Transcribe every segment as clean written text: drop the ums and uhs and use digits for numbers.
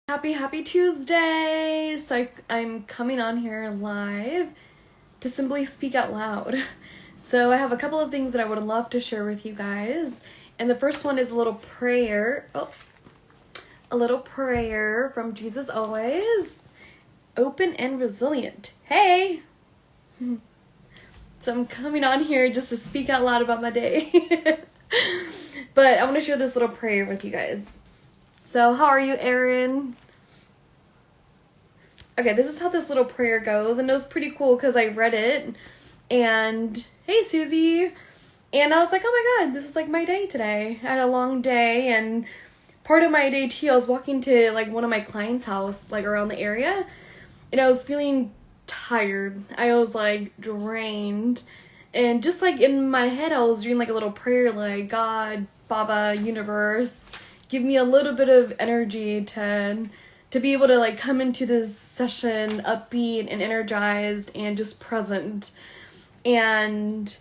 Happy Tuesday! So I'm coming on here live to simply speak out loud. So I have a couple of things that I would love to share with you guys. And the first one is a little prayer. A little prayer from Jesus Always. Open and resilient. Hey! So I'm coming on here just to speak out loud about my day. But I want to share this little prayer with you guys. So, how are you, Erin? Okay, this is how this little prayer goes, and it was pretty cool because I read it, and hey, Susie, and I was like, oh my god, this is like my day today. I had a long day, and part of my day too, I was walking to like one of my clients' house, like around the area, and I was feeling tired. I was like drained, and just like in my head, I was doing like a little prayer, like, God, Baba, universe, give me a little bit of energy to be able to like come into this session upbeat and energized and just present. And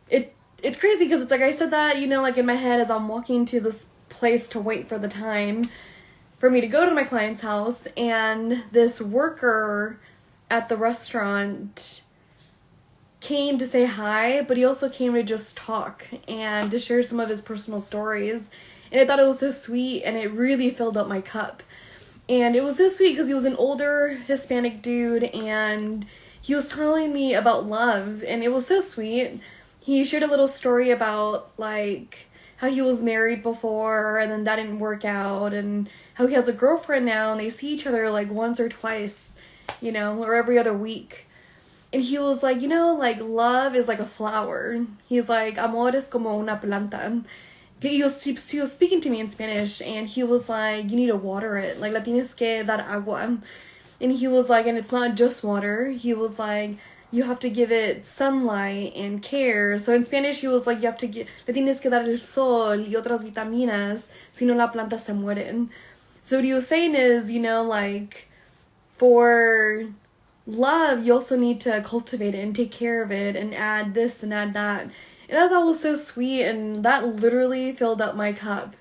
it's crazy because it's like I said that, like in my head as I'm walking to this place to wait for the time for me to go to my client's house, and this worker at the restaurant came to say hi, but he also came to just talk and to share some of his personal stories. And I thought it was so sweet, and it really filled up my cup. And it was so sweet because he was an older Hispanic dude, and he was telling me about love, and it was so sweet. He shared a little story about like how he was married before and then that didn't work out, and how he has a girlfriend now and they see each other like once or twice, or every other week. And he was like, like love is like a flower. He's like, amor es como una planta. He was speaking to me in Spanish, and he was like, you need to water it, like, la tienes que dar agua. And he was like, and it's not just water. He was like, you have to give it sunlight and care. So in Spanish, he was like, you have to give, le tienes que dar el sol y otras vitaminas, si no la planta se mueren. So what he was saying is, like, for love, you also need to cultivate it and take care of it and add this and add that. And I thought that was so sweet, and that literally filled up my cup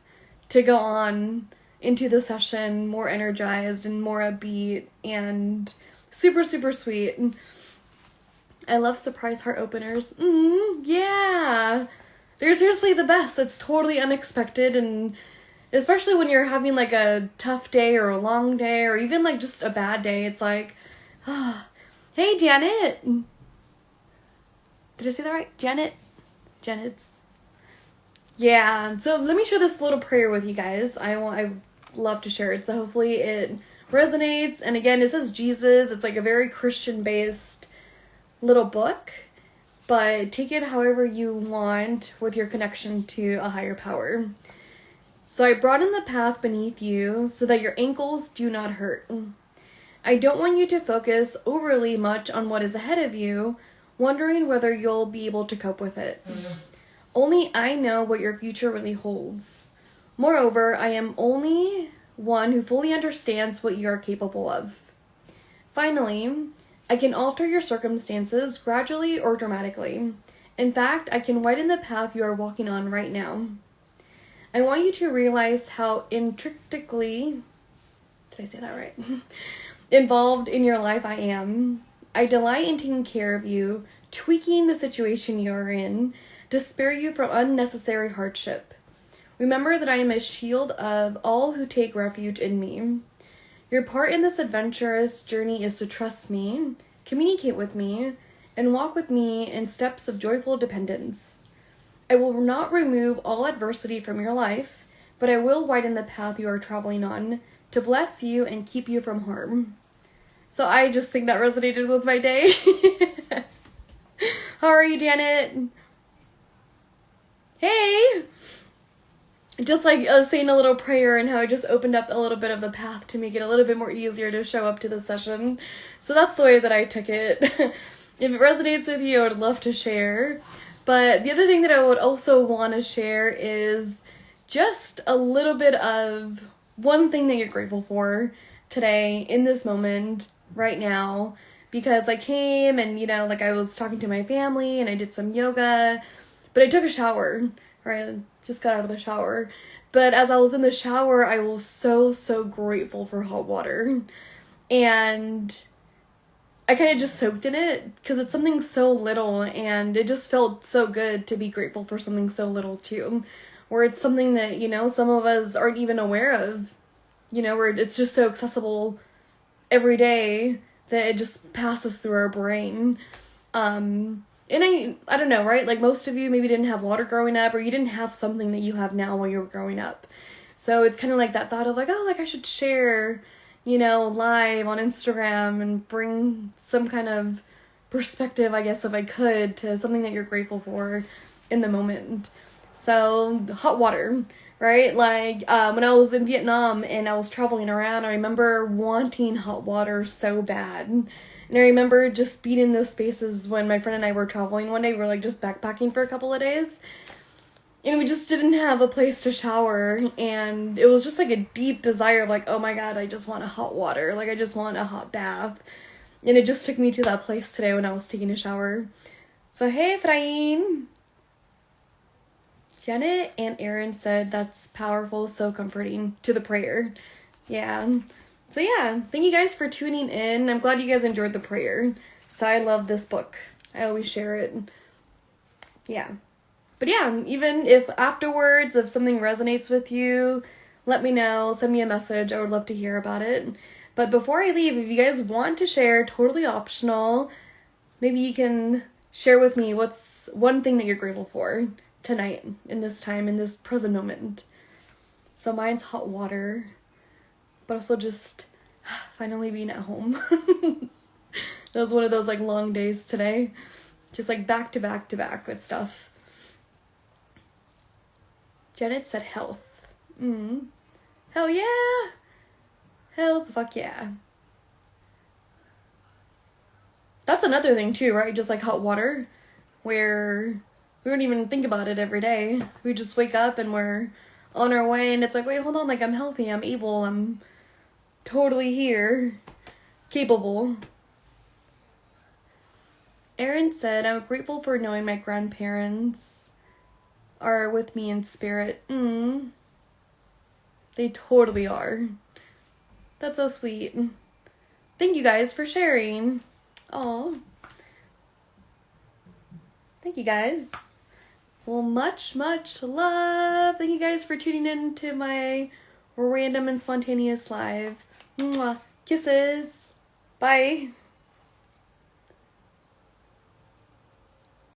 to go on into the session more energized and more upbeat and super, super sweet. I love surprise heart openers. Yeah. They're seriously the best. It's totally unexpected, and especially when you're having like a tough day or a long day or even like just a bad day, it's like, hey, Janet. Did I say that right? Janet's. Yeah, so let me share this little prayer with you guys. I love to share it, so hopefully it resonates. And again, it says Jesus. It's like a very Christian-based little book, but take it however you want with your connection to a higher power. So I broaden the path beneath you so that your ankles do not hurt. I don't want you to focus overly much on what is ahead of you, wondering whether you'll be able to cope with it. Only I know what your future really holds. Moreover, I am only one who fully understands what you are capable of. Finally, I can alter your circumstances gradually or dramatically. In fact, I can widen the path you are walking on right now. I want you to realize how intricately, did I say that right? Involved in your life I am. I delight in taking care of you, tweaking the situation you're in, to spare you from unnecessary hardship. Remember that I am a shield of all who take refuge in me. Your part in this adventurous journey is to trust me, communicate with me, and walk with me in steps of joyful dependence. I will not remove all adversity from your life, but I will widen the path you are traveling on to bless you and keep you from harm. So I just think that resonated with my day. How are you, Janet? Hey! Just like saying a little prayer and how it just opened up a little bit of the path to make it a little bit more easier to show up to the session. So that's the way that I took it. If it resonates with you, I would love to share. But the other thing that I would also want to share is just a little bit of one thing that you're grateful for today, in this moment, right now. Because I came and, like I was talking to my family and I did some yoga, but I took a shower, right? I just got out of the shower. But as I was in the shower, I was so grateful for hot water. And I kind of just soaked in it because it's something so little, and it just felt so good to be grateful for something so little too. Where it's something that, you know, some of us aren't even aware of, you know, where it's just so accessible every day that it just passes through our brain. And I don't know, right? Like most of you maybe didn't have water growing up, or you didn't have something that you have now while you were growing up. So it's kind of like that thought of like, oh, like I should share, you know, live on Instagram and bring some kind of perspective, I guess, if I could, to something that you're grateful for in the moment. So hot water, right? Like when I was in Vietnam and I was traveling around, I remember wanting hot water so bad. And I remember just being in those spaces when my friend and I were traveling one day. We were like just backpacking for a couple of days. And we just didn't have a place to shower. And it was just like a deep desire of like, oh my God, I just want a hot water. Like I just want a hot bath. And it just took me to that place today when I was taking a shower. So hey, Efrain. Janet and Aaron said that's powerful, so comforting to the prayer. Yeah. So yeah, thank you guys for tuning in. I'm glad you guys enjoyed the prayer. So I love this book. I always share it. Yeah. But yeah, even if afterwards, if something resonates with you, let me know. Send me a message. I would love to hear about it. But before I leave, if you guys want to share, totally optional, maybe you can share with me what's one thing that you're grateful for tonight, in this time, in this present moment. So mine's hot water, but also just finally being at home. That was one of those like long days today, just like back to back to back with stuff. Janet said health. Hell yeah. Hell's the fuck yeah. That's another thing too, right? Just like hot water, where we don't even think about it every day. We just wake up and we're on our way, and it's like, wait, hold on, like I'm healthy, I'm able, I'm totally here, capable. Aaron said, I'm grateful for knowing my grandparents are with me in spirit. They totally are. That's so sweet. Thank you guys for sharing. Aw. Thank you guys. Well, much love. Thank you guys for tuning in to my random and spontaneous live. Mwah. Kisses. Bye.